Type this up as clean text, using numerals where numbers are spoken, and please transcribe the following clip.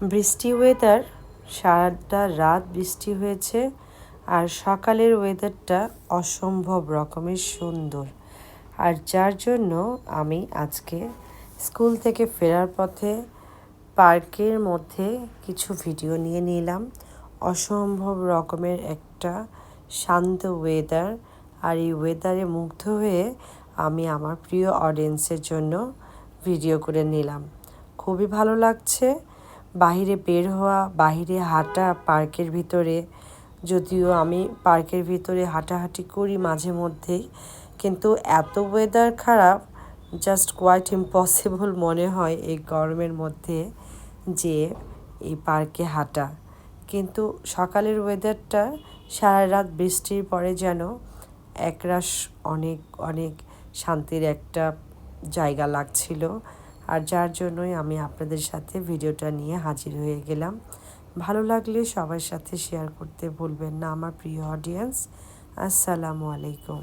বৃষ্টি ওয়েদার, সারাটা রাত বৃষ্টি হয়েছে আর সকালের ওয়েদারটা অসম্ভব রকমের সুন্দর। আর যার জন্য আমি আজকে স্কুল থেকে ফেরার পথে পার্কের মধ্যে কিছু ভিডিও নিয়ে নিলাম। অসম্ভব রকমের একটা শান্ত ওয়েদার, আর এই ওয়েদারে মুগ্ধ হয়ে আমি আমার প্রিয় অডিয়েন্সের জন্য ভিডিও করে নিলাম। খুবই ভালো লাগছে বাহিরে বের হওয়া, বাহিরে হাঁটা পার্কের ভিতরে। যদিও আমি পার্কের ভিতরে হাঁটাহাঁটি করি মাঝে মধ্যেই, কিন্তু এত ওয়েদার খারাপ, জাস্ট কোয়াইট ইম্পসিবল মনে হয় এই গরমের মধ্যে যে এই পার্কে হাঁটা। কিন্তু সকালের ওয়েদারটা সারা রাত বৃষ্টির পরে যেন একরাশ অনেক অনেক শান্তির একটা জায়গা লাগছিল। আর যার জন্যই আমি আপনাদের সাথে ভিডিওটা নিয়ে হাজির হয়ে গেলাম। ভালো লাগলে সবার সাথে শেয়ার করতে ভুলবেন না আমার প্রিয় অডিয়েন্স। আসসালামু আলাইকুম।